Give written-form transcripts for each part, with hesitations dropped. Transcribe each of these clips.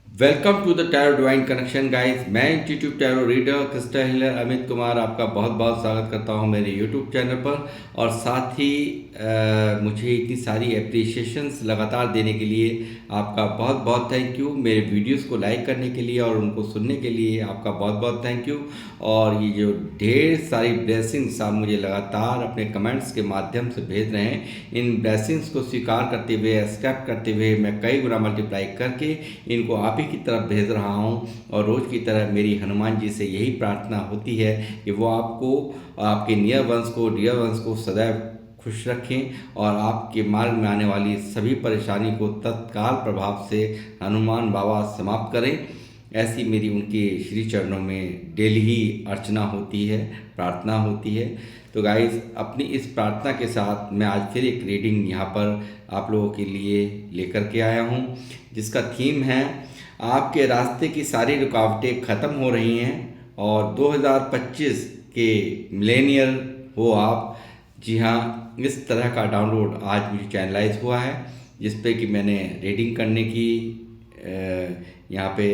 Welcome to the tarot divine connection guys. मैं institute tarot reader crystal healer Amit Kumar आपका बहुत बहुत स्वागत करता हूं मेरे यूट्यूब चैनल पर। और साथ ही मुझे इतनी सारी एप्रिसिएशंस लगातार देने के लिए आपका बहुत बहुत थैंक यू। मेरे वीडियोस को लाइक करने के लिए और उनको सुनने के लिए आपका बहुत बहुत थैंक यू। और ये जो ढेर सारी ब्लेसिंग्स आप मुझे लगातार अपने कमेंट्स के माध्यम से भेज रहे हैं, इन ब्लेसिंग्स को स्वीकार करते हुए, एक्सेप्ट करते हुए मैं कई गुना मल्टीप्लाई करके इनको आप ही की तरफ भेज रहा हूँ। और रोज़ की तरह मेरी हनुमान जी से यही प्रार्थना होती है कि वो आपको, आपके नियर वंश को, डियर वंश को सदैव खुश रखें और आपके मार्ग में आने वाली सभी परेशानी को तत्काल प्रभाव से हनुमान बाबा समाप्त करें। ऐसी मेरी उनके श्री चरणों में डेली ही अर्चना होती है, प्रार्थना होती है। तो गाइस, अपनी इस प्रार्थना के साथ मैं आज फिर एक रीडिंग यहाँ पर आप लोगों के लिए लेकर के आया हूँ, जिसका थीम है आपके रास्ते की सारी रुकावटें ख़त्म हो रही हैं और 2025 के मिलेनियर हो आप। जी हाँ, इस तरह का डाउनलोड आज मुझे चैनलाइज हुआ है, जिस पे कि मैंने रीडिंग करने की यहाँ पे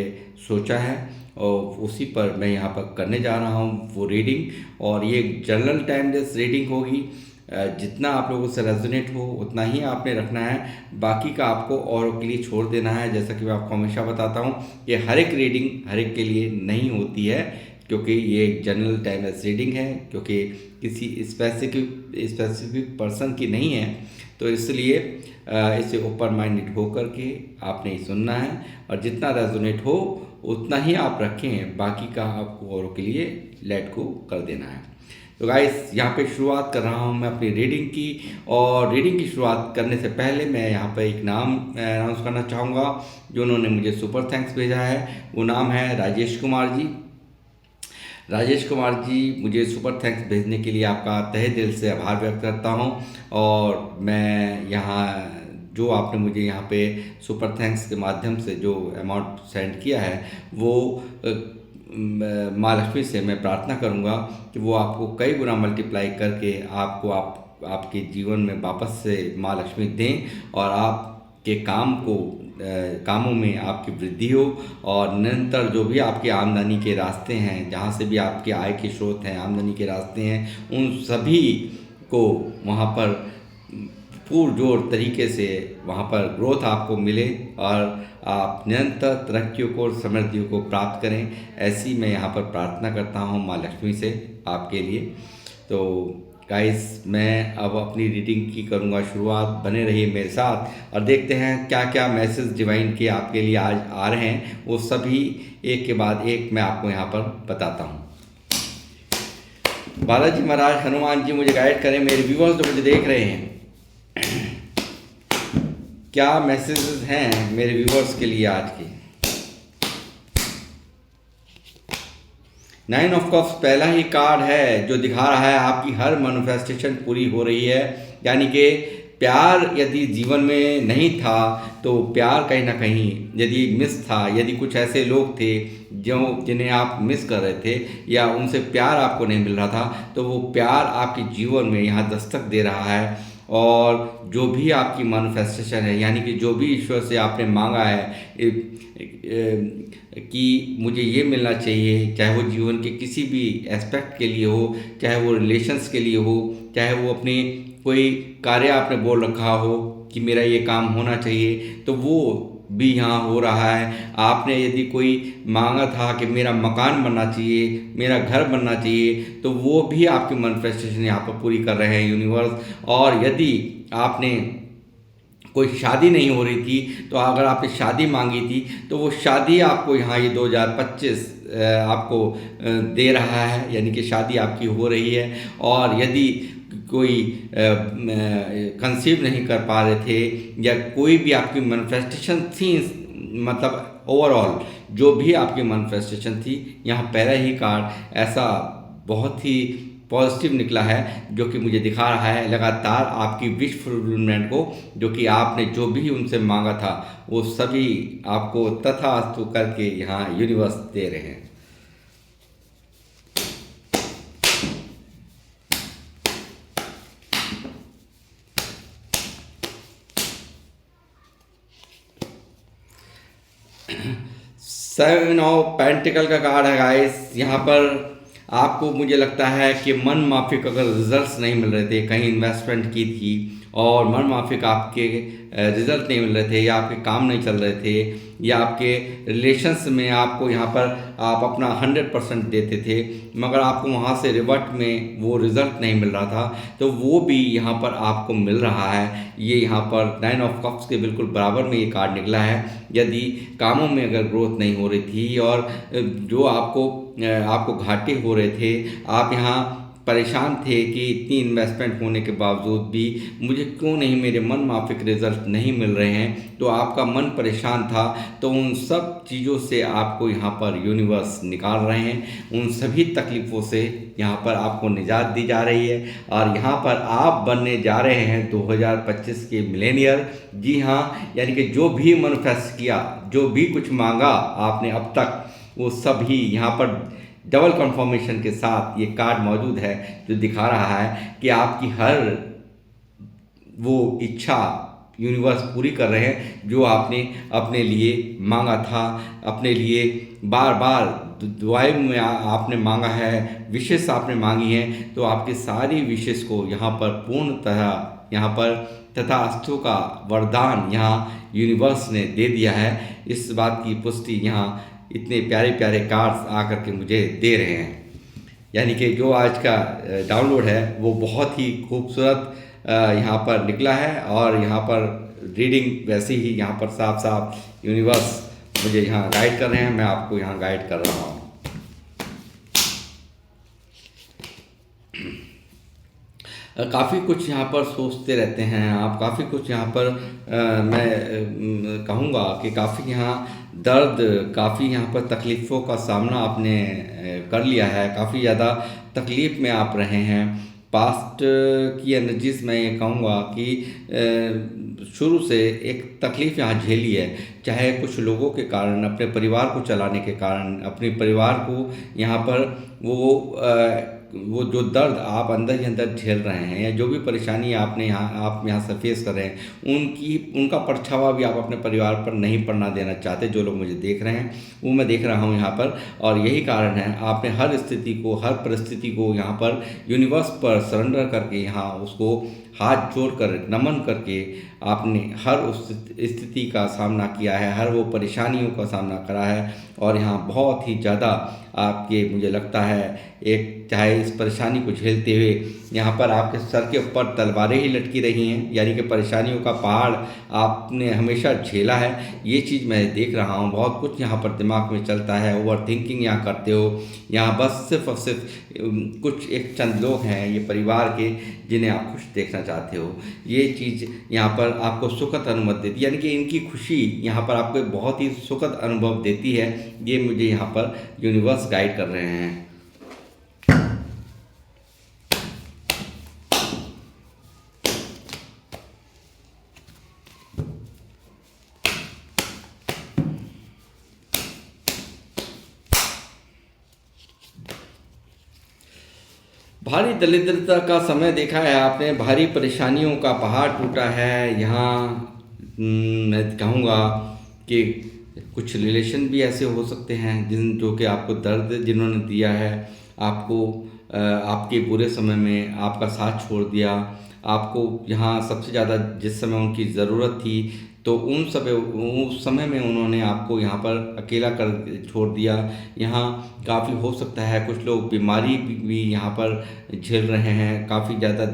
सोचा है और उसी पर मैं यहाँ पर करने जा रहा हूँ वो रीडिंग। और ये जनरल टाइमलेस रीडिंग होगी। जितना आप लोगों से रेजोनेट हो उतना ही आपने रखना है, बाकी का आपको औरों के लिए छोड़ देना है। जैसा कि मैं आपको हमेशा बताता हूँ, ये हर एक रीडिंग हर एक के लिए नहीं होती है, क्योंकि ये एक जनरल टाइमलेस रीडिंग है, क्योंकि किसी स्पेसिफिक पर्सन की नहीं है। तो इसलिए इसे ओपन माइंडेड होकर के आपने ही सुनना है और जितना रेजोनेट हो उतना ही आप रखें, बाकी का आपको औरों के लिए लेट को कर देना है। तो गाइस, यहाँ पे शुरुआत कर रहा हूँ मैं अपनी रीडिंग की। और रीडिंग की शुरुआत करने से पहले मैं यहाँ पे एक नाम अनाउंस करना चाहूँगा जो उन्होंने मुझे सुपर थैंक्स भेजा है। वो नाम है राजेश कुमार जी। राजेश कुमार जी, मुझे सुपर थैंक्स भेजने के लिए आपका तहे दिल से आभार व्यक्त करता हूँ। और मैं यहाँ जो आपने मुझे यहाँ पे सुपर थैंक्स के माध्यम से जो अमाउंट सेंड किया है, वो माँ लक्ष्मी से मैं प्रार्थना करूँगा कि वो आपको कई गुना मल्टीप्लाई करके आपको आपके जीवन में वापस से माँ लक्ष्मी दें और आपके कामों में आपकी वृद्धि हो। और निरंतर जो भी आपके आमदनी के रास्ते हैं, जहाँ से भी आपके आय के स्रोत हैं, आमदनी के रास्ते हैं, उन सभी को वहाँ पर पुरजोर तरीके से वहाँ पर ग्रोथ आपको मिले और आप निरंतर तरक्कियों को और समृद्धियों को प्राप्त करें। ऐसी मैं यहाँ पर प्रार्थना करता हूँ माँ लक्ष्मी से आपके लिए। तो गाइस, मैं अब अपनी रीडिंग की करूँगा शुरुआत। बने रहिए मेरे साथ और देखते हैं क्या क्या मैसेज डिवाइन के आपके लिए आज आ रहे हैं। वो सभी एक के बाद एक मैं आपको यहाँ पर बताता हूँ। बालाजी महाराज, हनुमान जी मुझे गाइड करें। मेरे व्यूअर्स जो मुझे देख रहे हैं, क्या मैसेजेस हैं मेरे व्यूअर्स के लिए आज के। 9 ऑफ कप्स पहला ही कार्ड है जो दिखा रहा है आपकी हर मैनिफेस्टेशन पूरी हो रही है। यानी कि प्यार यदि जीवन में नहीं था तो प्यार कहीं ना कहीं यदि मिस था, यदि कुछ ऐसे लोग थे जो जिन्हें आप मिस कर रहे थे या उनसे प्यार आपको नहीं मिल रहा था, तो वो प्यार आपके जीवन में यहाँ दस्तक दे रहा है। और जो भी आपकी मैनिफेस्टेशन है, यानी कि जो भी ईश्वर से आपने मांगा है कि मुझे ये मिलना चाहिए, चाहे वो जीवन के किसी भी एस्पेक्ट के लिए हो, चाहे वो रिलेशंस के लिए हो, चाहे वो अपनी कोई कार्य आपने बोल रखा हो कि मेरा ये काम होना चाहिए, तो वो भी यहाँ हो रहा है। आपने यदि कोई मांगा था कि मेरा मकान बनना चाहिए, मेरा घर बनना चाहिए, तो वो भी आपकी मैनिफेस्टेशन यहाँ पर पूरी कर रहे हैं यूनिवर्स। और यदि आपने कोई शादी नहीं हो रही थी, तो अगर आपने शादी मांगी थी तो वो शादी आपको यहाँ ये 2025 आपको दे रहा है, यानी कि शादी आपकी हो रही है। और यदि कोई कंसीव नहीं कर पा रहे थे या कोई भी आपकी मैनिफेस्टेशन थी, मतलब ओवरऑल जो भी आपकी मैनिफेस्टेशन थी, यहाँ पहला ही कार्ड ऐसा बहुत ही पॉजिटिव निकला है जो कि मुझे दिखा रहा है लगातार आपकी विश फुलफिलमेंट को। जो कि आपने जो भी उनसे मांगा था वो सभी आपको तथास्तु करके यहाँ यूनिवर्स दे रहे हैं। सेवन ऑफ पेंटिकल का कार्ड है गाइस। यहाँ पर आपको मुझे लगता है कि मन माफिक अगर रिजल्ट्स नहीं मिल रहे थे, कहीं इन्वेस्टमेंट की थी और मन माफिक आपके रिजल्ट नहीं मिल रहे थे, या आपके काम नहीं चल रहे थे, या आपके रिलेशंस में आपको यहाँ पर आप अपना 100% देते थे मगर आपको वहाँ से रिवर्ट में वो रिज़ल्ट नहीं मिल रहा था, तो वो भी यहाँ पर आपको मिल रहा है। ये यहाँ पर 9 ऑफ कप्स के बिल्कुल बराबर में ये कार्ड निकला है। यदि कामों में अगर ग्रोथ नहीं हो रही थी और जो आपको घाटे हो रहे थे, आप यहाँ परेशान थे कि इतनी इन्वेस्टमेंट होने के बावजूद भी मुझे क्यों नहीं मेरे मन माफिक रिजल्ट नहीं मिल रहे हैं, तो आपका मन परेशान था। तो उन सब चीज़ों से आपको यहाँ पर यूनिवर्स निकाल रहे हैं, उन सभी तकलीफ़ों से यहाँ पर आपको निजात दी जा रही है और यहाँ पर आप बनने जा रहे हैं 2025 के मिलेनियर। जी हाँ, यानी कि जो भी मैनिफेस्ट किया, जो भी कुछ मांगा आपने अब तक, वो सभी यहाँ पर डबल कंफर्मेशन के साथ ये कार्ड मौजूद है, जो दिखा रहा है कि आपकी हर वो इच्छा यूनिवर्स पूरी कर रहे हैं जो आपने अपने लिए मांगा था, अपने लिए बार बार दुआएं में आपने मांगा है, विशेष आपने मांगी हैं। तो आपकी सारी विशेष को यहाँ पर पूर्णतः यहाँ पर तथास्तु का वरदान यहाँ यूनिवर्स ने दे दिया है। इस बात की पुष्टि यहाँ इतने प्यारे प्यारे कार्ड्स आकर के मुझे दे रहे हैं। यानी कि जो आज का डाउनलोड है वो बहुत ही खूबसूरत यहाँ पर निकला है और यहाँ पर रीडिंग वैसे ही यहाँ पर साफ साफ यूनिवर्स मुझे यहाँ गाइड कर रहे हैं, मैं आपको यहाँ गाइड कर रहा हूँ। काफ़ी कुछ यहाँ पर सोचते रहते हैं आप, काफ़ी कुछ यहाँ पर मैं कहूँगा कि काफ़ी यहाँ दर्द, काफ़ी यहाँ पर तकलीफ़ों का सामना आपने कर लिया है, काफ़ी ज़्यादा तकलीफ़ में आप रहे हैं। पास्ट की एनर्जीज़ मैं ये कहूँगा कि शुरू से एक तकलीफ़ यहाँ झेली है, चाहे कुछ लोगों के कारण, अपने परिवार को चलाने के कारण, अपने परिवार को यहाँ पर वो जो दर्द आप अंदर ही अंदर झेल रहे हैं, या जो भी परेशानी आप यहाँ से फेस कर रहे हैं, उनका परछावा भी आप अपने परिवार पर नहीं पड़ना देना चाहते। जो लोग मुझे देख रहे हैं वो मैं देख रहा हूँ यहाँ पर, और यही कारण है आपने हर स्थिति को, हर परिस्थिति को यहाँ पर यूनिवर्स पर सरेंडर करके, यहाँ उसको हाथ जोड़कर नमन करके आपने हर उस स्थिति का सामना किया है, हर वो परेशानियों का सामना करा है। और यहाँ बहुत ही ज़्यादा आपके, मुझे लगता है, एक चाहे इस परेशानी को झेलते हुए यहाँ पर आपके सर के ऊपर तलवारें ही लटकी रही हैं, यानी कि परेशानियों का पहाड़ आपने हमेशा झेला है। ये चीज़ मैं देख रहा हूँ, बहुत कुछ यहाँ पर दिमाग में चलता है, ओवर थिंकिंग यहाँ करते हो। यहाँ बस सिर्फ और सिर्फ कुछ एक चंद लोग हैं ये परिवार के, जिन्हें आप खुश देखना चाहते हो। ये चीज़ यहाँ पर आपको सुखद अनुभव देती है, यानी कि इनकी खुशी यहाँ पर आपको बहुत ही सुखद अनुभव देती है। ये मुझे यहाँ पर यूनिवर्स गाइड कर रहे हैं। भारी दरिद्रता का समय देखा है आपने, भारी परेशानियों का पहाड़ टूटा है। यहाँ मैं कहूँगा कि कुछ रिलेशन भी ऐसे हो सकते हैं जो कि आपको दर्द जिन्होंने दिया है, आपको आपके बुरे समय में आपका साथ छोड़ दिया, आपको यहाँ सबसे ज़्यादा जिस समय उनकी ज़रूरत थी, तो उस समय में उन्होंने आपको यहाँ पर अकेला कर छोड़ दिया। यहाँ काफ़ी हो सकता है कुछ लोग बीमारी भी यहाँ पर झेल रहे हैं, काफ़ी ज़्यादा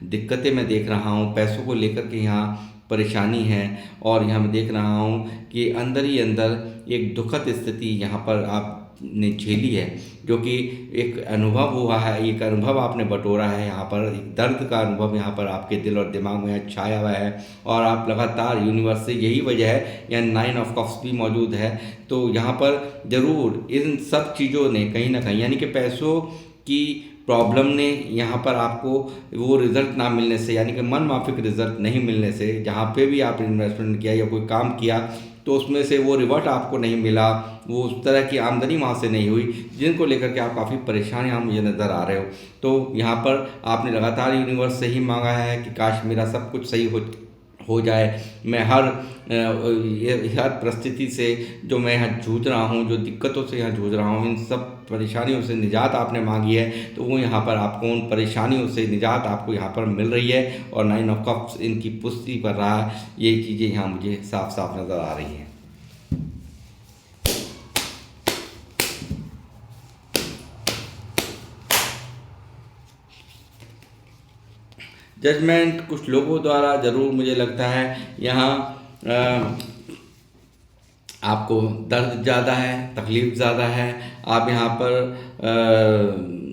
दिक्कतें मैं देख रहा हूँ, पैसों को लेकर के यहाँ परेशानी है। और यहाँ मैं देख रहा हूँ कि अंदर ही अंदर एक दुखद स्थिति यहाँ पर आपने झेली है, जो कि एक अनुभव हुआ है, एक अनुभव आपने बटोरा है। यहाँ पर एक दर्द का अनुभव यहाँ पर आपके दिल और दिमाग में छाया हुआ है, और आप लगातार यूनिवर्स से, यही वजह है यहाँ 9 ऑफ कप्स भी मौजूद है। तो यहाँ पर ज़रूर इन सब चीज़ों ने कहीं ना कहीं, यानी कि पैसों की प्रॉब्लम ने यहाँ पर आपको वो रिज़ल्ट ना मिलने से, यानी कि मन माफिक रिज़ल्ट नहीं मिलने से, जहाँ पे भी आप इन्वेस्टमेंट किया या कोई काम किया तो उसमें से वो रिवर्ट आपको नहीं मिला, वो उस तरह की आमदनी वहाँ से नहीं हुई, जिनको लेकर के आप काफ़ी परेशान यहाँ मुझे नज़र आ रहे हो। तो यहाँ पर आपने लगातार यूनिवर्स से ही मांगा है कि काश मेरा सब कुछ सही हो जाए। मैं हर परिस्थिति से जो मैं यहाँ जूझ रहा हूँ, जो दिक्कतों से यहाँ जूझ रहा हूँ, इन सब परेशानियों से निजात आपने मांगी है, तो वो यहाँ पर आपको उन परेशानियों से निजात आपको यहाँ पर मिल रही है। और 9 ऑफ कप्स इनकी पुष्टि कर रहा है। ये चीज़ें यहाँ मुझे साफ साफ नज़र आ रही हैं। जजमेंट कुछ लोगों द्वारा ज़रूर मुझे लगता है यहाँ आपको दर्द ज़्यादा है, तकलीफ़ ज़्यादा है। आप यहाँ पर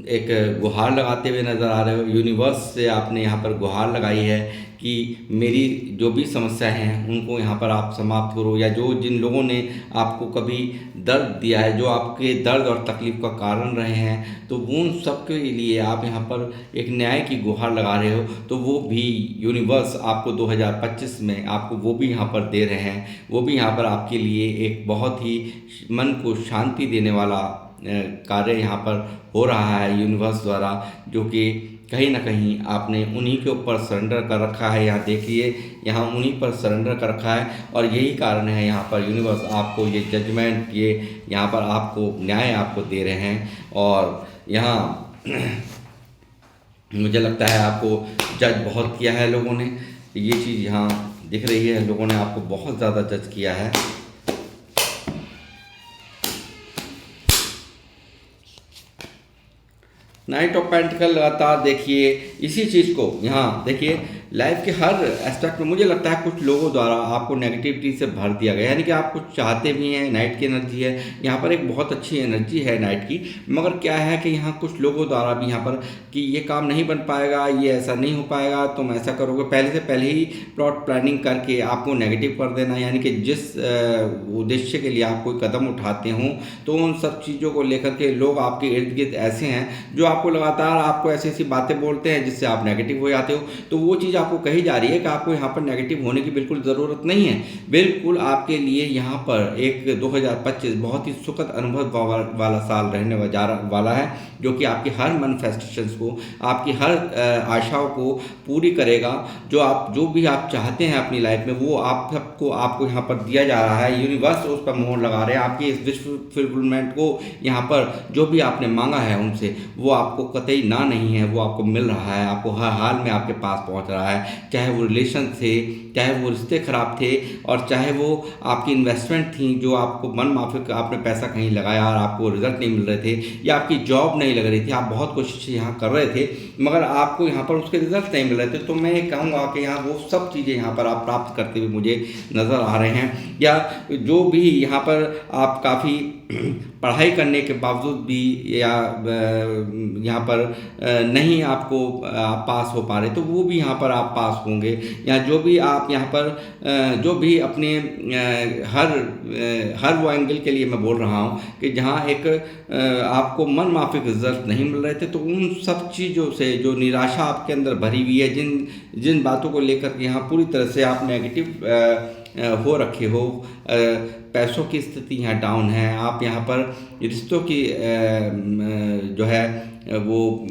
एक गुहार लगाते हुए नज़र आ रहे हो। यूनिवर्स से आपने यहाँ पर गुहार लगाई है कि मेरी जो भी समस्याएं हैं उनको यहाँ पर आप समाप्त करो, या जो जिन लोगों ने आपको कभी दर्द दिया है, जो आपके दर्द और तकलीफ़ का कारण रहे हैं, तो उन सब के लिए आप यहाँ पर एक न्याय की गुहार लगा रहे हो। तो वो भी यूनिवर्स आपको 2025 में आपको वो भी यहाँ पर दे रहे हैं। वो भी यहाँ पर आपके लिए एक बहुत ही मन को शांति देने वाला कार्य यहाँ पर हो रहा है यूनिवर्स द्वारा, जो कि कहीं ना कहीं आपने उन्हीं के ऊपर सरेंडर कर रखा है। यहाँ देखिए, यहाँ उन्हीं पर सरेंडर कर रखा है, और यही कारण है यहाँ पर यूनिवर्स आपको ये जजमेंट, ये यहाँ पर आपको न्याय आपको दे रहे हैं। और यहाँ मुझे लगता है आपको जज बहुत किया है लोगों ने, ये चीज़ यहाँ दिख रही है। लोगों ने आपको बहुत ज़्यादा जज किया है। नाइट ऑफ पेंटिकल लगातार देखिए इसी चीज़ को, यहाँ देखिए लाइफ के हर एस्पेक्ट में मुझे लगता है कुछ लोगों द्वारा आपको नेगेटिविटी से भर दिया गया, यानी कि आप कुछ चाहते भी हैं। नाइट की एनर्जी है यहाँ पर, एक बहुत अच्छी एनर्जी है नाइट की, मगर क्या है कि यहाँ कुछ लोगों द्वारा भी यहाँ पर कि ये काम नहीं बन पाएगा, ये ऐसा नहीं हो पाएगा, तुम ऐसा करोगे, पहले से पहले ही प्लॉट प्लानिंग करके आपको नेगेटिव कर देना। यानी कि जिस उद्देश्य के लिए आप कोई कदम उठाते हों, तो उन सब चीज़ों को लेकर के लोग आपके इर्द गिर्द ऐसे हैं जो आपको लगातार आपको ऐसी ऐसी बातें बोलते हैं जिससे आप नेगेटिव हो जाते हो। तो वो चीज़ आपको कही जा रही है कि आपको यहाँ पर नेगेटिव होने की बिल्कुल ज़रूरत नहीं है। बिल्कुल आपके लिए यहाँ पर एक 2025 बहुत ही सुखद अनुभव वाला साल रहने वाला है, जो कि आपकी हर मैनिफेस्टेशंस को, आपकी हर आशाओं को पूरी करेगा। जो भी आप चाहते हैं अपनी लाइफ में, वो आपको यहाँ पर दिया जा रहा है। यूनिवर्स उस पर मोहर लगा रहे हैं। आपकी इस विश फुलफिलमेंट को यहाँ पर जो भी आपने मांगा है उनसे, वो आपको कतई ना नहीं है, वो आपको मिल रहा है, आपको हर हाल में आपके पास पहुँच रहा है। चाहे वो रिलेशन थे, चाहे वो रिश्ते ख़राब थे, और चाहे वो आपकी इन्वेस्टमेंट थी जो आपको मन माफिक आपने पैसा कहीं लगाया और आपको रिजल्ट नहीं मिल रहे थे, या आपकी जॉब नहीं लग रही थी, आप बहुत कोशिश यहाँ कर रहे थे मगर आपको यहाँ पर उसके रिजल्ट नहीं मिल रहे थे। तो मैं ये कहूँगा कि यहाँ वो सब चीज़ें यहाँ पर आप प्राप्त करते हुए मुझे नज़र आ रहे हैं। या जो भी यहाँ पर आप काफ़ी पढ़ाई करने के बावजूद भी या यहाँ पर नहीं आपको पास हो पा रहे, तो वो भी यहाँ पर आप पास होंगे। या जो भी आप यहाँ पर जो भी अपने हर वो एंगल के लिए मैं बोल रहा हूँ कि जहाँ एक आपको मन माफिक रिजल्ट नहीं मिल रहे थे, तो उन सब चीज़ों से जो निराशा आपके अंदर भरी हुई है, जिन बातों को लेकर के यहाँ पूरी तरह से आप नेगेटिव हो रखे हो, पैसों की स्थिति यहाँ डाउन है, आप यहाँ पर रिश्तों की जो है वो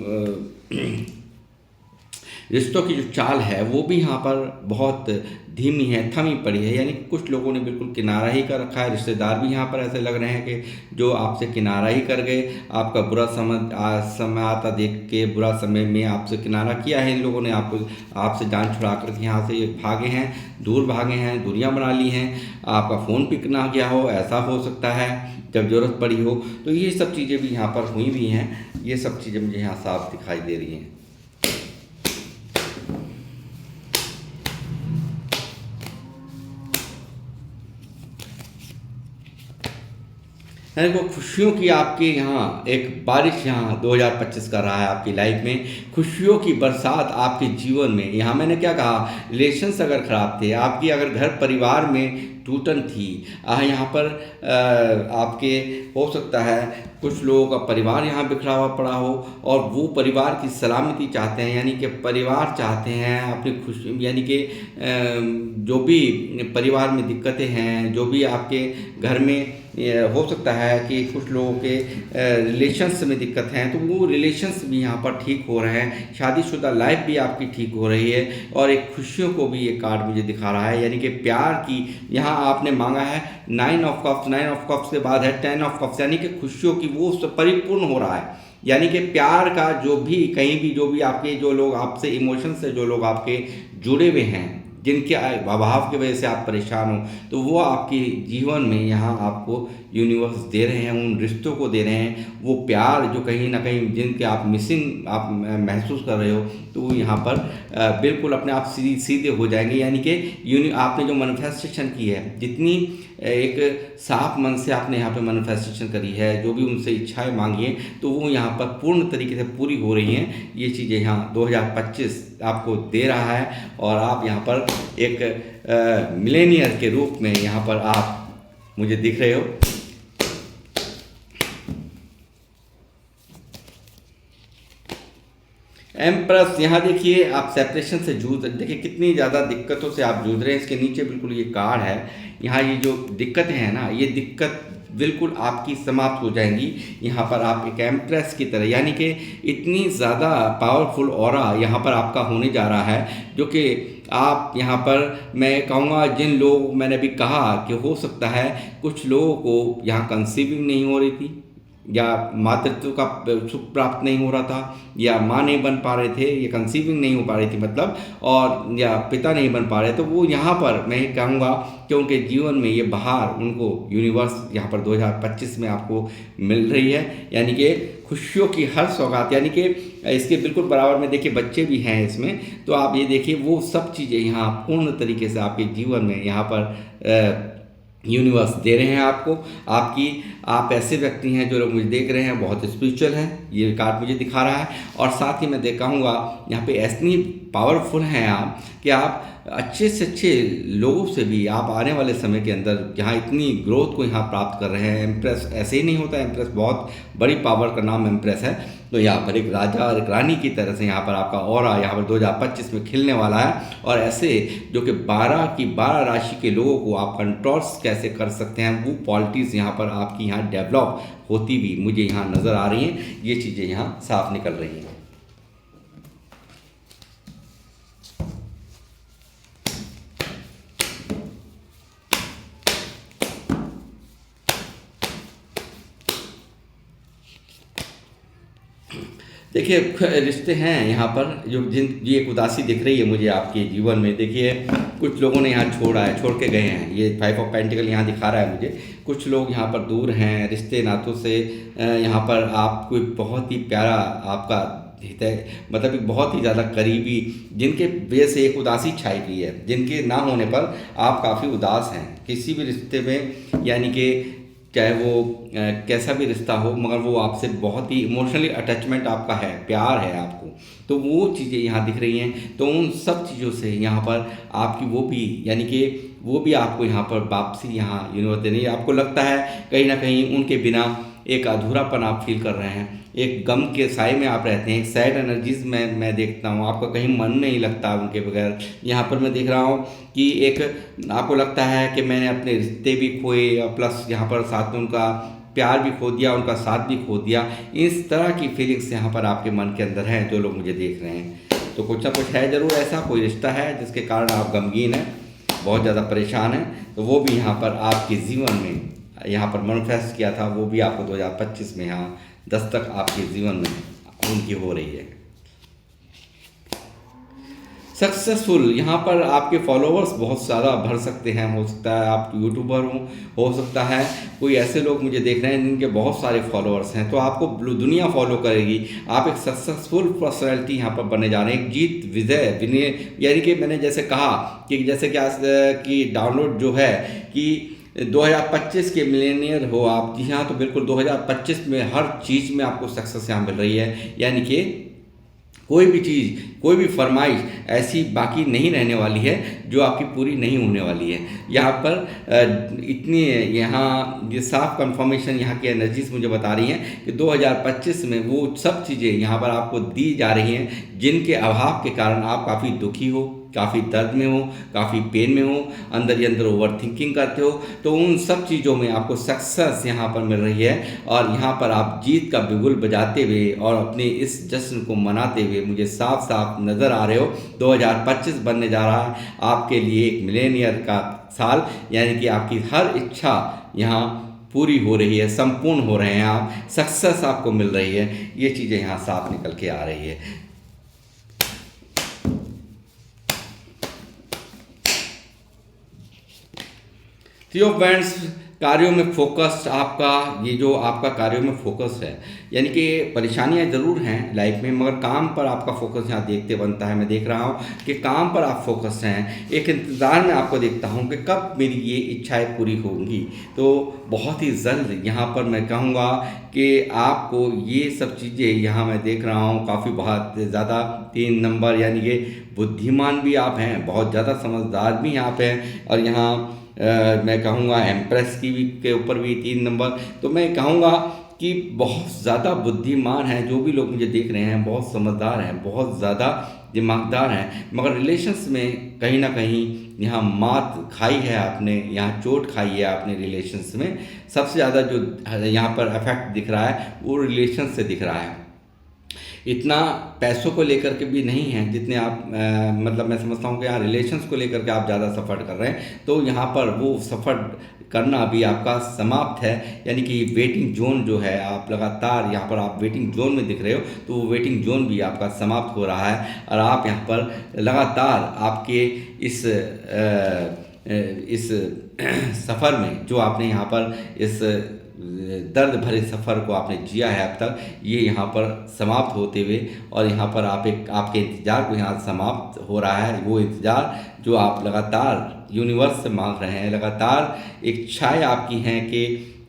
रिश्तों की जो चाल है वो भी यहाँ पर बहुत धीमी है, थमी पड़ी है। यानी कुछ लोगों ने बिल्कुल किनारा ही कर रखा है। रिश्तेदार भी यहाँ पर ऐसे लग रहे हैं कि जो आपसे किनारा ही कर गए, आपका बुरा समय आता देख के बुरा समय में आपसे किनारा किया है इन लोगों ने। आपसे जान छुड़ा कर यहाँ से भागे हैं, दूर भागे हैं, दूरियाँ बना ली हैं। आपका फ़ोन पिक ना गया हो, ऐसा हो सकता है जब ज़रूरत पड़ी हो। तो ये सब चीज़ें भी यहाँ पर हुई भी हैं। ये सब चीज़ें मुझे यहाँ साफ दिखाई दे रही हैं। वो खुशियों की आपके यहाँ एक बारिश यहाँ 2025 का रहा है आपकी लाइफ में। खुशियों की बरसात आपके जीवन में। यहाँ मैंने क्या कहा, रिलेशंस अगर ख़राब थे, आपकी अगर घर परिवार में टूटन थी। यहाँ पर आपके हो सकता है कुछ लोगों का परिवार यहाँ बिखरा हुआ पड़ा हो और वो परिवार की सलामती चाहते हैं, यानी कि परिवार चाहते हैं अपनी खुशी, यानी कि जो भी परिवार में दिक्कतें हैं, जो भी आपके घर में हो सकता है कि कुछ लोगों के रिलेशंस में दिक्कत हैं, तो वो रिलेशंस भी यहाँ पर ठीक हो रहे हैं, शादीशुदा लाइफ भी आपकी ठीक हो रही है। और एक खुशियों को भी ये कार्ड मुझे दिखा रहा है, यानी कि प्यार की यहाँ आपने मांगा है 9 ऑफ कप्स, 9 ऑफ कप्स के बाद है 10 ऑफ कप्स, यानी कि खुशियों की वो परिपूर्ण हो रहा है। यानी कि प्यार का जो भी कहीं भी जो भी आपके जो लोग आपसे इमोशन से जो लोग आपके जुड़े हुए हैं, जिनके अभाव की वजह से आप परेशान हो, तो वो आपके जीवन में यहाँ आपको यूनिवर्स दे रहे हैं, उन रिश्तों को दे रहे हैं, वो प्यार जो कहीं ना कहीं जिनके आप मिसिंग आप महसूस कर रहे हो, तो वो यहाँ पर बिल्कुल अपने आप सीधे हो जाएंगे। यानी कि आपने जो मैनिफेस्टेशन की है, जितनी एक साफ मन से आपने यहाँ पे मैनिफेस्टेशन करी है, जो भी उनसे इच्छाएं मांगी हैं, तो वो यहाँ पर पूर्ण तरीके से पूरी हो रही हैं। ये चीज़ें यहाँ 2025 आपको दे रहा है और आप यहाँ पर एक मिलेनियर के रूप में यहाँ पर आप मुझे दिख रहे हो। एम्प्रेस, यहाँ देखिए आप सेपरेशन से देखिए कितनी ज़्यादा दिक्कतों से आप जूझ रहे हैं। इसके नीचे बिल्कुल ये कार्ड है, यहाँ ये जो दिक्कतें हैं ना, ये दिक्कत बिल्कुल आपकी समाप्त हो जाएंगी। यहाँ पर आप एक एम्प्रेस की तरह, यानी कि इतनी ज़्यादा पावरफुल ऑरा यहाँ पर आपका होने जा रहा है, जो कि आप यहाँ पर मैं कहूँगा जिन लोग मैंने अभी कहा कि हो सकता है कुछ लोगों को यहाँ कंसीविंग नहीं हो रही थी, या मातृत्व का सुख प्राप्त नहीं हो रहा था, या माँ नहीं बन पा रहे थे, या कंसीविंग नहीं हो पा रही थी मतलब, और या पिता नहीं बन पा रहे, तो वो यहाँ पर मैं कहूँगा कि उनके जीवन में ये बहार उनको यूनिवर्स यहाँ पर 2025 में आपको मिल रही है। यानी कि खुशियों की हर सौगात, यानी कि इसके बिल्कुल बराबर में देखिए बच्चे भी हैं इसमें, तो आप ये देखिए वो सब चीज़ें यहाँ पूर्ण तरीके से आपके जीवन में यहाँ पर यूनिवर्स दे रहे हैं आपको। आप ऐसे व्यक्ति हैं, जो लोग मुझे देख रहे हैं बहुत स्पिरिचुअल हैं, ये कार्ड मुझे दिखा रहा है। और साथ ही मैं कहूँगा यहाँ पे ऐसी पावरफुल हैं आप कि आप अच्छे से अच्छे लोगों से भी आप आने वाले समय के अंदर यहाँ इतनी ग्रोथ को यहाँ प्राप्त कर रहे हैं। एम्प्रेस ऐसे ही नहीं होता है, एम्प्रेस बहुत बड़ी पावर का नाम एम्प्रेस है। तो यहाँ पर एक राजा और एक रानी की तरह से यहाँ पर आपका ऑरा यहाँ पर 2025 में खिलने वाला है। और ऐसे जो कि 12 की 12 राशि के लोगों को आप कंट्रोल्स कैसे कर सकते हैं, वो क्वालिटीज़ यहाँ पर आपकी यहाँ डेवलप होती भी मुझे यहाँ नज़र आ रही हैं। ये चीज़ें यहाँ साफ निकल रही हैं। देखिए रिश्ते हैं यहाँ पर जो ये एक उदासी दिख रही है मुझे आपके जीवन में। देखिए कुछ लोगों ने यहाँ छोड़ा है, छोड़ के गए हैं। ये 5 ऑफ पेंटिकल यहाँ दिखा रहा है मुझे। कुछ लोग यहाँ पर दूर हैं रिश्ते नातों से। यहाँ पर आप कोई बहुत ही प्यारा आपका हित मतलब एक बहुत ही ज़्यादा करीबी, जिनके वजह से एक उदासी छाई हुई है, जिनके ना होने पर आप काफ़ी उदास हैं किसी भी रिश्ते में। यानी कि चाहे वो कैसा भी रिश्ता हो, मगर वो आपसे बहुत ही इमोशनली अटैचमेंट आपका है, प्यार है आपको, तो वो चीज़ें यहाँ दिख रही हैं। तो उन सब चीज़ों से यहाँ पर आपकी वो भी, यानी कि वो भी आपको यहाँ पर वापसी यहाँ यूनिवर्स देनी है। आपको लगता है कहीं ना कहीं उनके बिना एक अधूरापन आप फील कर रहे हैं, एक गम के साए में आप रहते हैं, एक सैड एनर्जीज में मैं देखता हूँ। आपका कहीं मन नहीं लगता उनके बगैर। यहाँ पर मैं देख रहा हूँ कि एक आपको लगता है कि मैंने अपने रिश्ते भी खोए, प्लस यहाँ पर साथ में उनका प्यार भी खो दिया, उनका साथ भी खो दिया। इस तरह की फीलिंग्स यहाँ पर आपके मन के अंदर हैं, जो लोग मुझे देख रहे हैं। तो कुछ ना कुछ है ज़रूर, ऐसा कोई रिश्ता है जिसके कारण आप गमगीन हैं, बहुत ज़्यादा परेशान हैं। तो वो भी यहाँ पर आपके जीवन में यहाँ पर मैनिफेस्ट किया था, वो भी आपको 2025 में यहाँ दस्तक आपके जीवन में उनकी हो रही है। सक्सेसफुल, यहाँ पर आपके फॉलोअर्स बहुत ज़्यादा बढ़ सकते हैं। हो सकता है आप यूट्यूबर हो सकता है कोई ऐसे लोग मुझे देख रहे हैं जिनके बहुत सारे फॉलोअर्स हैं, तो आपको दुनिया फॉलो करेगी। आप एक सक्सेसफुल पर्सनैलिटी यहाँ पर बने जा रहे हैं। एक जीत विजय विनय, यानी कि मैंने जैसे कहा कि जैसे कि डाउनलोड जो है कि 2025 के मिलेनियर हो आप। जी हाँ, तो बिल्कुल 2025 में हर चीज़ में आपको सक्सेस यहाँ मिल रही है। यानी कि कोई भी चीज़, कोई भी फरमाइश ऐसी बाकी नहीं रहने वाली है जो आपकी पूरी नहीं होने वाली है। यहाँ पर इतनी यहाँ ये साफ कंफर्मेशन यहाँ की एनर्जीज मुझे बता रही हैं कि 2025 में वो सब चीज़ें यहाँ पर आपको दी जा रही हैं जिनके अभाव के कारण आप काफ़ी दुखी हो, काफ़ी दर्द में हो, काफ़ी पेन में हो, अंदर ही अंदर ओवर थिंकिंग करते हो। तो उन सब चीज़ों में आपको सक्सेस यहाँ पर मिल रही है और यहाँ पर आप जीत का बिगुल बजाते हुए और अपने इस जश्न को मनाते हुए मुझे साफ साफ नज़र आ रहे हो। 2025 बनने जा रहा है आपके लिए एक मिलेनियर का साल, यानी कि आपकी हर इच्छा यहाँ पूरी हो रही है, संपूर्ण हो रहे हैं, आप सक्सेस आपको मिल रही है। ये चीज़ें यहाँ साफ निकल के आ रही है। थ्री ऑफ वैंड्स, कार्यों में फोकस आपका, ये जो आपका कार्यों में फोकस है, यानी कि परेशानियां ज़रूर हैं लाइफ में, मगर काम पर आपका फोकस यहाँ देखते बनता है। मैं देख रहा हूँ कि काम पर आप फोकस हैं, एक इंतज़ार में आपको देखता हूँ कि कब मेरी ये इच्छाएं पूरी होंगी। तो बहुत ही जल्द यहाँ पर मैं कहूँगा कि आपको ये सब चीज़ें यहाँ मैं देख रहा हूँ काफ़ी बहुत ज़्यादा 3 नंबर, यानी कि बुद्धिमान भी आप हैं, बहुत ज़्यादा समझदार भी आप हैं। और यहाँ मैं कहूँगा एम्प्रेस की भी के ऊपर भी 3 नंबर। तो मैं कहूँगा कि बहुत ज़्यादा बुद्धिमान हैं जो भी लोग मुझे देख रहे हैं, बहुत समझदार हैं, बहुत ज़्यादा दिमागदार हैं, मगर रिलेशंस में कहीं ना कहीं यहाँ मात खाई है आपने, यहाँ चोट खाई है आपने रिलेशंस में। सबसे ज़्यादा जो यहाँ पर अफेक्ट दिख रहा है वो रिलेशन से दिख रहा है। इतना पैसों को लेकर के भी नहीं है जितने आप मतलब मैं समझता हूँ कि यहाँ रिलेशंस को लेकर के आप ज़्यादा सफ़र कर रहे हैं। तो यहाँ पर वो सफ़र करना अभी आपका समाप्त है, यानी कि वेटिंग जोन जो है, आप लगातार यहाँ पर आप वेटिंग जोन में दिख रहे हो, तो वो वेटिंग जोन भी आपका समाप्त हो रहा है। और आप यहाँ पर लगातार आपके इस सफ़र में जो आपने यहाँ पर इस दर्द भरे सफ़र को आपने जिया है अब तक, ये यहाँ पर समाप्त होते हुए और यहाँ पर आप एक आपके इंतज़ार को यहाँ समाप्त हो रहा है। वो इंतज़ार जो आप लगातार यूनिवर्स से मांग रहे हैं, लगातार इच्छाएं आपकी हैं कि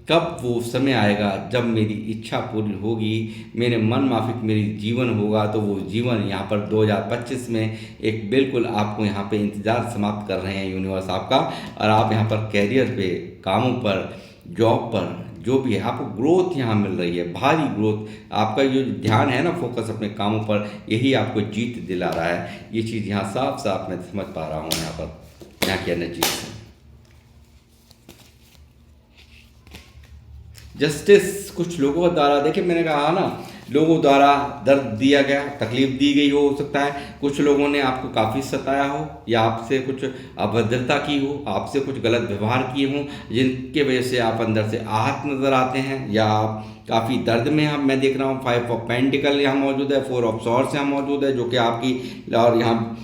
कब वो समय आएगा जब मेरी इच्छा पूरी होगी, मेरे मन माफिक मेरी जीवन होगा। तो वो जीवन यहाँ पर 2025 में एक बिल्कुल आपको यहाँ पे इंतज़ार समाप्त कर रहे हैं यूनिवर्स आपका। और आप यहाँ पर कैरियर पे, कामों पर, जॉब पर, जो भी है आपको ग्रोथ यहाँ मिल रही है, भारी ग्रोथ। आपका जो ध्यान है ना फोकस अपने कामों पर, यही आपको जीत दिला रहा है। ये चीज़ यहाँ साफ साफ मैं समझ पा रहा हूँ यहाँ पर, यहाँ की एनर्जी से। जस्टिस, कुछ लोगों द्वारा, देखिए मैंने कहा ना, लोगों द्वारा दर्द दिया गया, तकलीफ दी गई हो सकता है। कुछ लोगों ने आपको काफ़ी सताया हो या आपसे कुछ अभद्रता की हो, आपसे कुछ गलत व्यवहार किए हों, जिनके वजह से आप अंदर से आहत नज़र आते हैं या आप काफ़ी दर्द में हैं। मैं देख रहा हूँ 5 ऑफ पेंटिकल यहाँ मौजूद है, 4 ऑफ सॉर्ड्स यहाँ मौजूद है जो कि आपकी, और यहाँ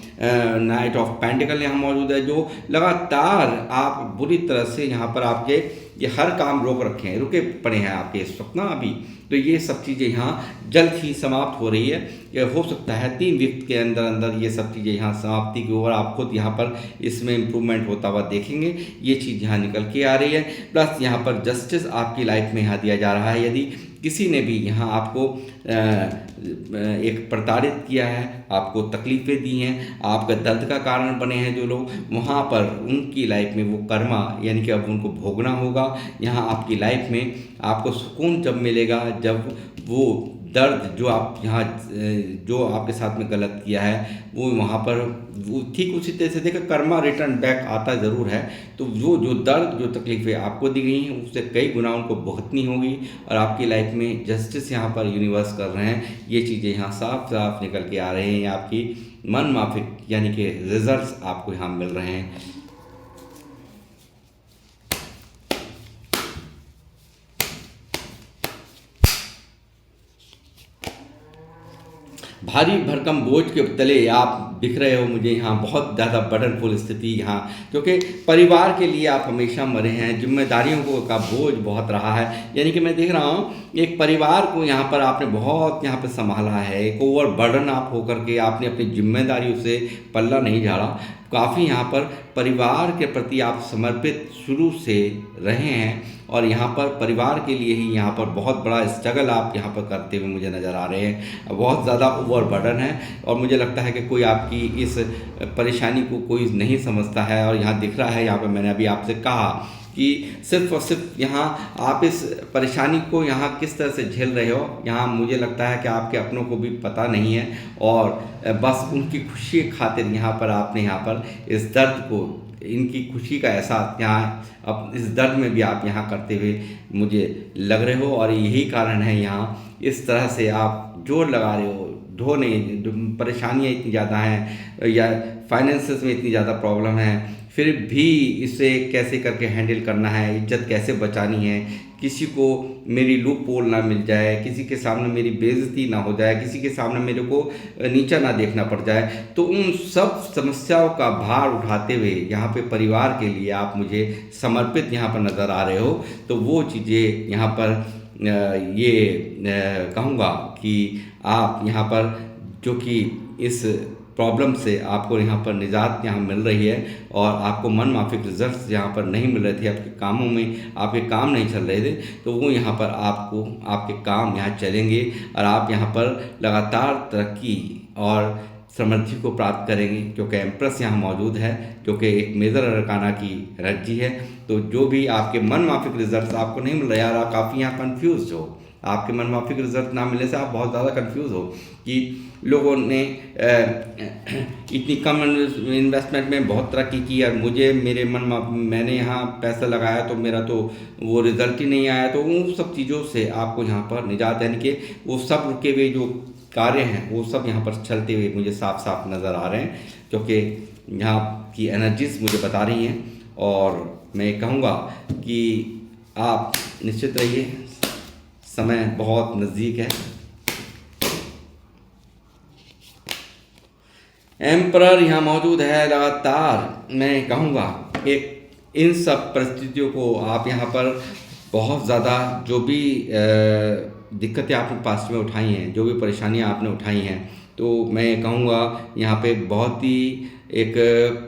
नाइट ऑफ पेंटिकल यहाँ मौजूद है जो लगातार आप बुरी तरह से यहाँ पर आपके ये हर काम रोक रखे हैं, रुके पड़े हैं आपके स्वप्न अभी। तो ये सब चीज़ें यहाँ जल्द ही समाप्त हो रही है। ये हो सकता है 3 वीक के अंदर अंदर ये सब चीज़ें यहाँ समाप्ति की ओर आप खुद यहाँ पर इसमें इम्प्रूवमेंट होता हुआ देखेंगे। ये चीज़ यहाँ निकल के आ रही है। प्लस यहाँ पर जस्टिस आपकी लाइफ में यहाँ दिया जा रहा है। यदि किसी ने भी यहाँ आपको एक प्रताड़ित किया है, आपको तकलीफ़ें दी हैं, आपका दर्द का कारण बने हैं जो लोग, वहाँ पर उनकी लाइफ में वो कर्मा, यानी कि अब उनको भोगना होगा। यहाँ आपकी लाइफ में आपको सुकून जब मिलेगा जब वो दर्द जो आप यहाँ जो आपके साथ में गलत किया है वो वहाँ पर वो ठीक उसी तरह से देखा कर्मा रिटर्न बैक आता ज़रूर है। तो वो जो दर्द, जो तकलीफ़ें आपको दी गई हैं उससे कई गुना उनको भुगतनी होगी और आपकी लाइफ में जस्टिस यहाँ पर यूनिवर्स कर रहे हैं। ये चीज़ें यहाँ साफ साफ निकल के आ रहे हैं। आपकी मन माफिक यानी कि रिजल्ट्स आपको यहाँ मिल रहे हैं। भारी भरकम बोझ के तले आप दिख रहे हो मुझे यहाँ, बहुत ज़्यादा बर्डनफुल स्थिति यहाँ, क्योंकि परिवार के लिए आप हमेशा मरे हैं, जिम्मेदारियों को का बोझ बहुत रहा है। यानी कि मैं देख रहा हूँ एक परिवार को यहाँ पर आपने बहुत यहाँ पे संभाला है, एक ओवर बर्डन आप होकर के आपने अपनी जिम्मेदारियों से पल्ला नहीं झाड़ा। काफ़ी यहाँ पर परिवार के प्रति आप समर्पित शुरू से रहे हैं और यहाँ पर परिवार के लिए ही यहाँ पर बहुत बड़ा स्ट्रगल आप यहाँ पर करते हुए मुझे नज़र आ रहे हैं। बहुत ज़्यादा ओवरबर्डन है और मुझे लगता है कि कोई आपकी इस परेशानी को कोई नहीं समझता है। और यहाँ दिख रहा है, यहाँ पर मैंने अभी आपसे कहा कि सिर्फ़ और सिर्फ यहाँ आप इस परेशानी को यहाँ किस तरह से झेल रहे हो, यहाँ मुझे लगता है कि आपके अपनों को भी पता नहीं है और बस उनकी खुशी खातिर यहाँ पर आपने यहाँ पर इस दर्द को, इनकी खुशी का एहसास यहाँ अब इस दर्द में भी आप यहाँ करते हुए मुझे लग रहे हो। और यही कारण है यहाँ इस तरह से आप जोर लगा रहे हो। परेशानियाँ इतनी ज़्यादा हैं या फाइनेंसेस में इतनी ज़्यादा प्रॉब्लम है, फिर भी इसे कैसे करके हैंडल करना है, इज्जत कैसे बचानी है, किसी को मेरी लूप पोल ना मिल जाए, किसी के सामने मेरी बेइज्जती ना हो जाए, किसी के सामने मेरे को नीचा ना देखना पड़ जाए। तो उन सब समस्याओं का भार उठाते हुए यहाँ पे परिवार के लिए आप मुझे समर्पित यहाँ पर नज़र आ रहे हो। तो वो चीज़ें यहाँ पर कहूँगा कि आप यहाँ पर जो कि इस प्रॉब्लम से आपको यहाँ पर निजात यहाँ मिल रही है और आपको मन माफिक रिजल्ट्स यहाँ पर नहीं मिल रहे थे, आपके कामों में आपके काम नहीं चल रहे थे, तो वो यहाँ पर आपको आपके काम यहाँ चलेंगे और आप यहाँ पर लगातार तरक्की और समृद्धि को प्राप्त करेंगे। क्योंकि एम्प्रेस यहाँ मौजूद है, क्योंकि एक मेजर अरकाना की एनर्जी है। तो जो भी आपके मन माफिक रिजल्ट्स आपको नहीं मिल रहे यार, आप काफ़ी यहाँ कन्फ्यूज हो, आपके मन माफिक रिजल्ट ना मिलने से आप बहुत ज़्यादा कंफ्यूज हो कि लोगों ने इतनी कम इन्वेस्टमेंट में बहुत तरक्की की और मुझे मैंने यहाँ पैसा लगाया तो मेरा तो वो रिज़ल्ट ही नहीं आया। तो उन सब चीज़ों से आपको यहाँ पर निजात, यानी कि वो सब रुके हुए जो कार्य हैं वो सब यहाँ पर चलते हुए मुझे साफ साफ नज़र आ रहे हैं, क्योंकि यहाँ की एनर्जीज मुझे बता रही हैं। और मैं कहूँगा कि आप निश्चित रहिए, समय बहुत नज़दीक है। एम्परर यहाँ मौजूद है लगातार। मैं कहूँगा एक इन सब परिस्थितियों को आप यहाँ पर बहुत ज़्यादा जो भी दिक्कतें आपने पास्ट में उठाई हैं, जो भी परेशानियाँ आपने उठाई हैं, तो मैं कहूँगा यहाँ पे बहुत ही एक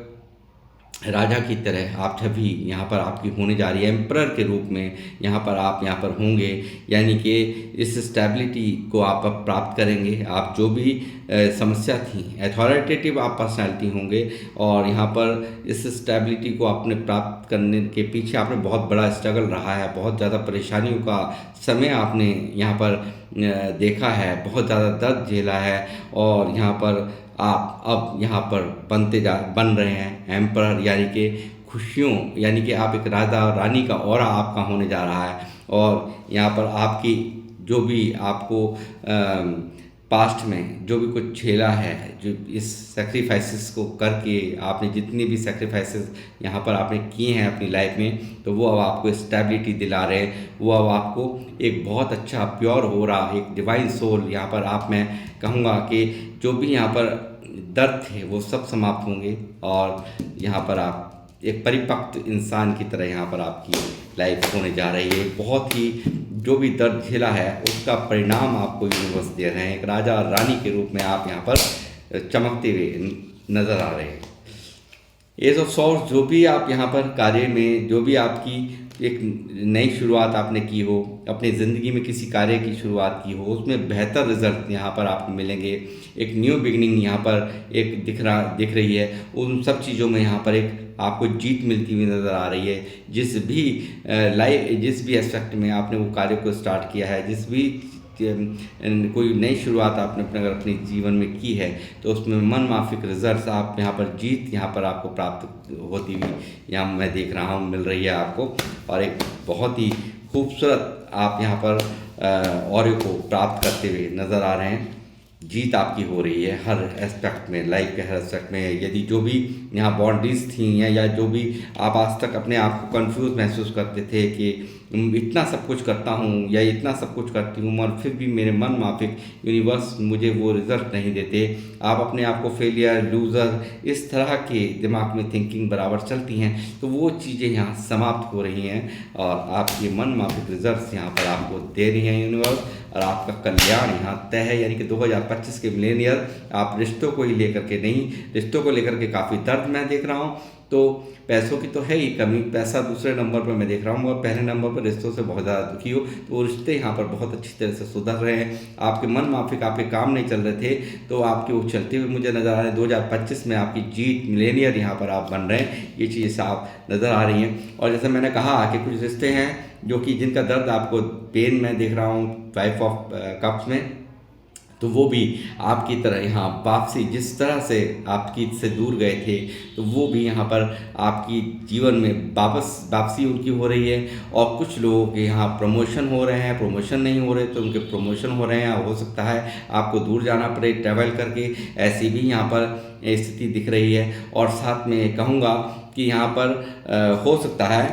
राजा की तरह आप छवि यहाँ पर आपकी होने जा रही है। एम्परर के रूप में यहाँ पर आप यहाँ पर होंगे, यानी कि इस स्टेबिलिटी को आप अब प्राप्त करेंगे। आप जो भी समस्या थी, अथॉरिटेटिव आप पर्सनालिटी होंगे और यहाँ पर इस स्टेबिलिटी को आपने प्राप्त करने के पीछे आपने बहुत बड़ा स्ट्रगल रहा है, बहुत ज़्यादा परेशानियों का समय आपने यहाँ पर देखा है, बहुत ज़्यादा दर्द झेला है और यहाँ पर आप अब यहाँ पर बन रहे हैं एम्परर, यानी कि खुशियों, यानी कि आप एक राजा और रानी का ऑरा आपका होने जा रहा है। और यहाँ पर आपकी जो भी आपको पास्ट में जो भी कुछ झेला है, जो इस सेक्रीफाइसेस को करके आपने जितनी भी सेक्रीफाइसेस यहाँ पर आपने किए हैं अपनी लाइफ में, तो वो अब आपको स्टेबिलिटी दिला रहे हैं। वो अब आपको एक बहुत अच्छा प्योर हो रहा एक डिवाइन सोल यहाँ पर आप, मैं कहूँगा कि जो भी यहाँ पर दर्द थे वो सब समाप्त होंगे और यहाँ पर आप एक परिपक्व इंसान की तरह यहाँ पर आपकी लाइफ होने जा रही है। बहुत ही जो भी दर्द झेला है उसका परिणाम आपको यूनिवर्स दे रहे हैं। एक राजा और रानी के रूप में आप यहाँ पर चमकते हुए नज़र आ रहे हैं। एज ऑफ सॉर्ड्स, जो भी आप यहाँ पर कार्य में, जो भी आपकी एक नई शुरुआत आपने की हो, अपनी ज़िंदगी में किसी कार्य की शुरुआत की हो, उसमें बेहतर रिजल्ट यहाँ पर आपको मिलेंगे। एक न्यू बिगनिंग यहाँ पर एक दिख रही है। उन सब चीज़ों में यहाँ पर एक आपको जीत मिलती हुई नज़र आ रही है। जिस भी एस्पेक्ट में आपने वो कार्य को स्टार्ट किया है, जिस भी कोई नई शुरुआत आपने अपने जीवन में की है, तो उसमें मन माफिक रिजल्ट्स आप यहाँ पर जीत यहाँ पर आपको प्राप्त होती हुई यहाँ मैं देख रहा हूँ, मिल रही है आपको। और एक बहुत ही खूबसूरत आप यहाँ पर ऑरे को प्राप्त करते हुए नज़र आ रहे हैं। जीत आपकी हो रही है हर एस्पेक्ट में, लाइफ के हर एस्पेक्ट में। यदि जो भी यहाँ बाउंड्रीज थी या जो भी आप आज तक अपने आप को कंफ्यूज महसूस करते थे कि इतना सब कुछ करता हूँ या इतना सब कुछ करती हूँ और फिर भी मेरे मन माफिक यूनिवर्स मुझे वो रिज़ल्ट नहीं देते। आप अपने आप को फेलियर, लूज़र इस तरह के दिमाग में थिंकिंग बराबर चलती हैं, तो वो चीज़ें यहाँ समाप्त हो रही हैं और आपके मन माफिक रिजल्ट्स यहाँ पर आपको दे रही हैं यूनिवर्स, और आपका कल्याण यहाँ तय है। यानी कि 2025 के मिलेनियर आप रिश्तों को ही लेकर के नहीं, रिश्तों को लेकर के काफ़ी दर्द मैं देख रहा हूँ। तो पैसों की तो है ही कमी, पैसा दूसरे नंबर पर मैं देख रहा हूँ, और पहले नंबर पर रिश्तों से बहुत ज़्यादा दुखी हो, तो वो रिश्ते यहाँ पर बहुत अच्छी तरह से सुधर रहे हैं। आपके मन माफिक आपके काम नहीं चल रहे थे, तो आपके वो चलते हुए मुझे नज़र आ रहे हैं। 2025 में आपकी जीत, मिलेनियर यहाँ पर आप बन रहे हैं, ये चीज़ साफ नज़र आ रही हैं। और जैसे मैंने कहा कि कुछ रिश्ते हैं जो कि जिनका दर्द आपको, पेन मैं देख रहा हूँ 5 ऑफ कप्स में, तो वो भी आपकी तरह यहाँ वापसी, जिस तरह से आपकी से दूर गए थे, तो वो भी यहाँ पर आपकी जीवन में वापसी उनकी हो रही है। और कुछ लोगों के यहाँ प्रमोशन हो रहे हैं, प्रमोशन नहीं हो रहे तो उनके प्रमोशन हो रहे हैं। हो सकता है आपको दूर जाना पड़े ट्रैवल करके, ऐसी भी यहाँ पर स्थिति दिख रही है। और साथ में कहूँगा कि यहाँ पर हो सकता है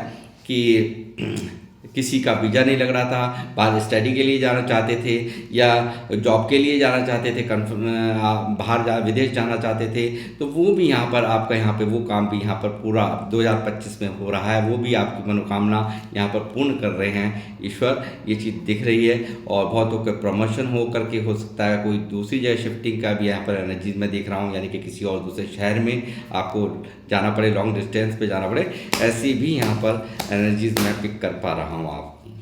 कि किसी का वीज़ा नहीं लग रहा था, बाहर स्टडी के लिए जाना चाहते थे या जॉब के लिए जाना चाहते थे, बाहर विदेश जाना चाहते थे, तो वो भी यहाँ पर आपका यहाँ पे वो काम भी यहाँ पर पूरा 2025 में हो रहा है। वो भी आपकी मनोकामना यहाँ पर पूर्ण कर रहे हैं ईश्वर, ये चीज़ दिख रही है। और बहुतों के प्रमोशन हो करके हो सकता है कोई दूसरी जगह शिफ्टिंग का भी यहाँ पर एनर्जीज में देख रहा हूँ, यानी कि किसी और दूसरे शहर में आपको जाना पड़े, लॉन्ग डिस्टेंस पे जाना पड़े, ऐसी भी यहाँ पर एनर्जीज मैं पिक कर पा रहा हूँ। आपकी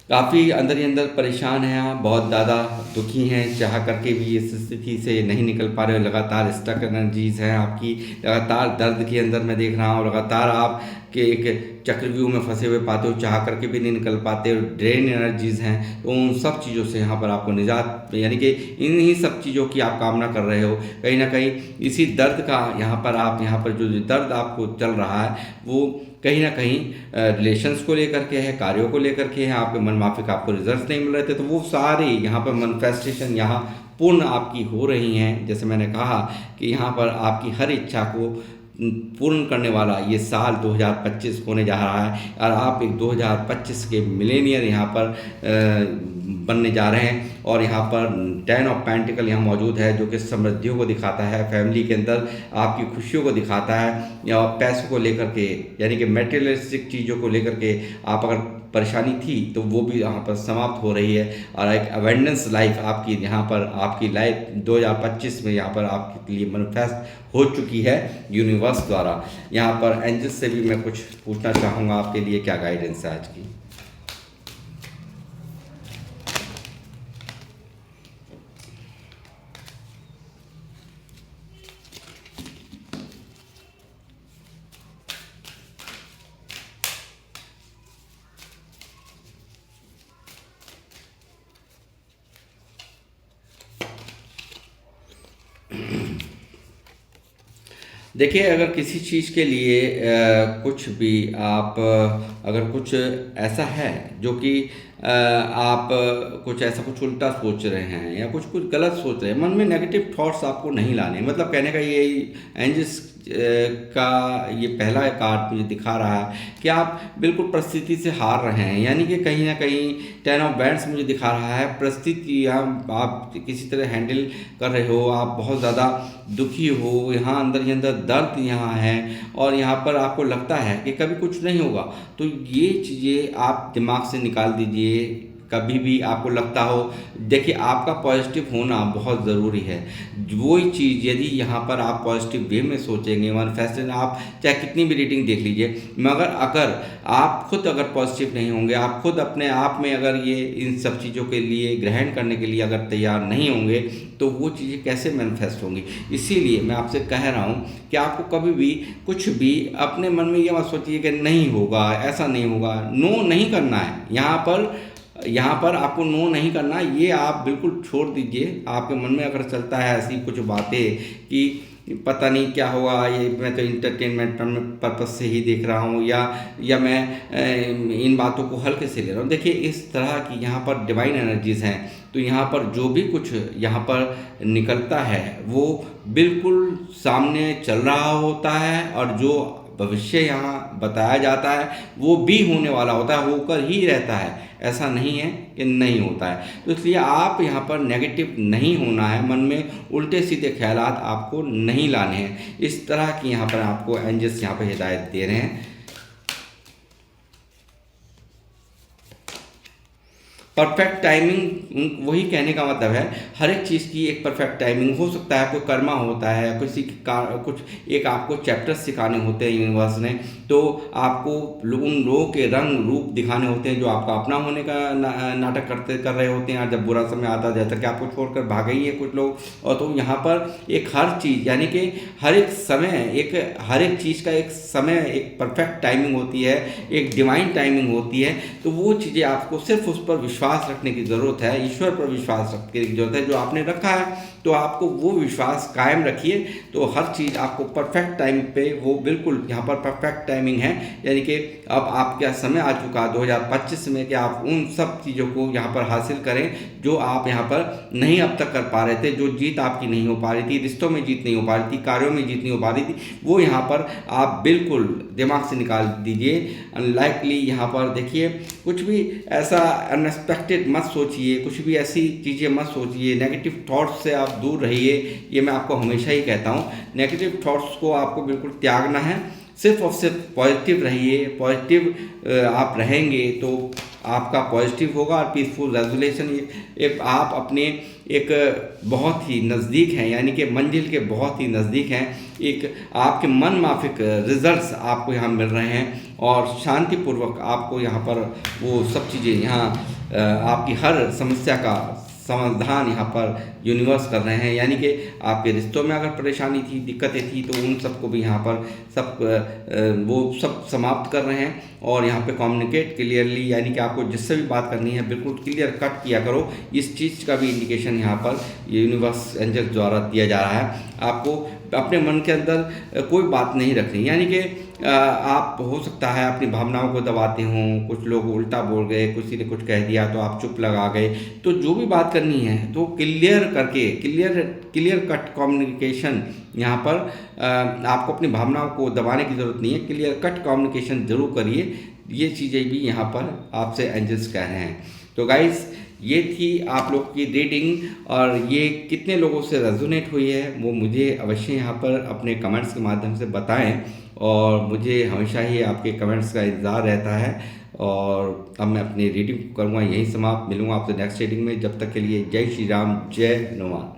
काफ़ी अंदर ही अंदर परेशान हैं आप, बहुत ज़्यादा दुखी हैं, चाह करके भी इस स्थिति से नहीं निकल पा रहे हो। लगातार स्टक एनर्जीज हैं आपकी, लगातार दर्द के अंदर मैं देख रहा हूँ, लगातार आप के एक चक्रव्यूह में फंसे हुए पाते हो, चाह करके भी नहीं निकल पाते हो, ड्रेन एनर्जीज हैं। तो उन सब चीज़ों से यहाँ पर आपको निजात, यानी कि इन्हीं सब चीज़ों की आप कामना कर रहे हो। कहीं ना कहीं इसी दर्द का यहाँ पर जो दर्द आपको चल रहा है, वो कहीं ना कहीं रिलेशंस को लेकर के है, कार्यों को लेकर के है। आपके मन माफिक आपको रिजल्ट्स नहीं मिल रहे थे, तो वो सारे यहाँ पर मैनिफेस्टेशन यहाँ पूर्ण आपकी हो रही हैं। जैसे मैंने कहा कि यहाँ पर आपकी हर इच्छा को पूर्ण करने वाला ये साल 2025 होने जा रहा है, और आप एक 2025 के मिलेनियर यहाँ पर बनने जा रहे हैं। और यहाँ पर 10 ऑफ पेंटिकल यहाँ मौजूद है, जो कि समृद्धियों को दिखाता है, फैमिली के अंदर आपकी खुशियों को दिखाता है, या पैसों को लेकर के, यानी कि मटेरियलिस्टिक चीज़ों को लेकर के आप अगर परेशानी थी तो वो भी यहाँ पर समाप्त हो रही है। और एक अवेंडेंस लाइफ आपकी यहाँ पर, आपकी लाइफ 2025 में यहाँ पर आपके लिए मैनिफेस्ट हो चुकी है यूनिवर्स द्वारा। यहाँ पर एंजल्स से भी मैं कुछ पूछना चाहूँगा, आपके लिए क्या गाइडेंस है आज की। देखिए, अगर किसी चीज़ के लिए कुछ भी आप अगर कुछ ऐसा है जो कि आप कुछ ऐसा कुछ उल्टा सोच रहे हैं या कुछ कुछ गलत सोच रहे हैं, मन में नेगेटिव थॉट्स आपको नहीं लाने। मतलब कहने का ये एंजल्स का ये पहला कार्ड मुझे दिखा रहा है कि आप बिल्कुल परिस्थिति से हार रहे हैं, यानी कि कहीं ना कहीं 10 ऑफ बैंड्स मुझे दिखा रहा है परिस्थिति आप किसी तरह हैंडल कर रहे हो, आप बहुत ज़्यादा दुखी हो, यहाँ अंदर ही अंदर दर्द यहाँ है, और यहाँ पर आपको लगता है कि कभी कुछ नहीं होगा। तो ये चीज़ें आप दिमाग से निकाल दीजिए। कभी भी आपको लगता हो, देखिए आपका पॉजिटिव होना बहुत ज़रूरी है। वही चीज़ यदि यहाँ पर आप पॉजिटिव वे में सोचेंगे, मैनिफेस्टेशन आप चाहे कितनी भी रीडिंग देख लीजिए, मगर अगर आप खुद अगर पॉजिटिव नहीं होंगे, आप खुद अपने आप में अगर ये इन सब चीज़ों के लिए ग्रहण करने के लिए अगर तैयार नहीं होंगे, तो वो चीज़ें कैसे मैनिफेस्ट होंगी। इसीलिए मैं आपसे कह रहा हूँ कि आपको कभी भी कुछ भी अपने मन में ये मत सोचिए कि नहीं होगा, ऐसा नहीं होगा। नो नहीं करना है, यहाँ पर आपको नो नहीं करना, ये आप बिल्कुल छोड़ दीजिए। आपके मन में अगर चलता है ऐसी कुछ बातें कि पता नहीं क्या होगा, ये मैं तो इंटरटेनमेंट पर्पज से ही देख रहा हूँ, या मैं इन बातों को हल्के से ले रहा हूँ। देखिए, इस तरह की यहाँ पर डिवाइन एनर्जीज़ हैं, तो यहाँ पर जो भी कुछ यहाँ पर निकलता है वो बिल्कुल सामने चल रहा होता है, और जो भविष्य यहाँ बताया जाता है वो भी होने वाला होता है, होकर ही रहता है, ऐसा नहीं है कि नहीं होता है। तो इसलिए आप यहाँ पर नेगेटिव नहीं होना है, मन में उल्टे सीधे ख्यालात आपको नहीं लाने हैं। इस तरह की यहाँ पर आपको एंजल्स यहाँ पर हिदायत दे रहे हैं। परफेक्ट टाइमिंग, वही कहने का मतलब है हर एक चीज़ की एक परफेक्ट टाइमिंग हो सकता है। कोई कर्मा होता है, किसी का कुछ एक आपको चैप्टर्स सिखाने होते हैं यूनिवर्स ने, तो आपको उन लोगों के रंग रूप दिखाने होते हैं जो आपका अपना होने का नाटक कर रहे होते हैं। जब बुरा समय आता है, जैसा कि आपको छोड़कर भागे ही है कुछ लोग, और तो यहाँ पर एक हर चीज़ यानी कि हर एक समय, एक हर एक चीज़ का एक समय, एक परफेक्ट टाइमिंग होती है, एक डिवाइन टाइमिंग होती है। तो वो चीज़ें आपको सिर्फ उस पर विश्वास रखने की ज़रूरत है, ईश्वर पर विश्वास रखने की ज़रूरत है जो आपने रखा है। तो आपको वो विश्वास कायम रखिए, तो हर चीज़ आपको परफेक्ट टाइम पे, वो बिल्कुल यहाँ पर परफेक्ट टाइमिंग है। यानी कि अब आपका समय आ चुका 2025 में कि आप उन सब चीज़ों को यहाँ पर हासिल करें जो आप यहाँ पर नहीं अब तक कर पा रहे थे, जो जीत आपकी नहीं हो पा रही थी, रिश्तों में जीत नहीं हो पा रही थी, कार्यों में जीत नहीं हो पा रही थी, वो यहाँ पर आप बिल्कुल दिमाग से निकाल दीजिए। अनलाइकली यहाँ पर देखिए, कुछ भी ऐसा अनएक्सपेक्टेड मत सोचिए, कुछ भी ऐसी चीज़ें मत सोचिए, नेगेटिव थॉट्स से आप दूर रहिए। ये मैं आपको हमेशा ही कहता हूँ, नेगेटिव थॉट्स को आपको बिल्कुल त्यागना है, सिर्फ और सिर्फ पॉजिटिव रहिए। पॉजिटिव आप रहेंगे तो आपका पॉजिटिव होगा और पीसफुल रेजोल्यूशन, एक आप अपने एक बहुत ही नज़दीक हैं, यानी कि मंजिल के बहुत ही नज़दीक हैं। एक आपके मन माफिक रिजल्ट्स आपको यहाँ मिल रहे हैं और शांतिपूर्वक आपको यहाँ पर वो सब चीज़ें यहाँ आपकी हर समस्या का समाधान यहाँ पर यूनिवर्स कर रहे हैं। यानी कि आपके रिश्तों में अगर परेशानी थी, दिक्कतें थी, तो उन सबको भी यहाँ पर सब वो सब समाप्त कर रहे हैं। और यहाँ पे कम्युनिकेट क्लियरली, यानी कि आपको जिससे भी बात करनी है बिल्कुल क्लियर कट किया करो। इस चीज़ का भी इंडिकेशन यहाँ पर यूनिवर्स एंजल्स द्वारा दिया जा रहा है। आपको अपने मन के अंदर कोई बात नहीं रखनी, यानी कि आप हो सकता है अपनी भावनाओं को दबाते हों, कुछ लोग उल्टा बोल गए, किसी ने कुछ कह दिया तो आप चुप लगा गए। तो जो भी बात करनी है तो क्लियर करके, क्लियर कट कम्युनिकेशन यहाँ पर आपको अपनी भावनाओं को दबाने की ज़रूरत नहीं है, क्लियर कट कम्युनिकेशन ज़रूर करिए। ये चीज़ें भी यहाँ पर आपसे एंजल्स कह रहे हैं। तो गाइस, ये थी आप लोग की रीडिंग, और ये कितने लोगों से रेजोनेट हुई है वो मुझे अवश्य यहाँ पर अपने कमेंट्स के माध्यम से बताएं, और मुझे हमेशा ही आपके कमेंट्स का इंतज़ार रहता है। और अब मैं अपनी रीडिंग करूँगा यहीं समाप्त, मिलूँगा आपसे नेक्स्ट रीडिंग में। जब तक के लिए जय श्री राम, जय हनुमान।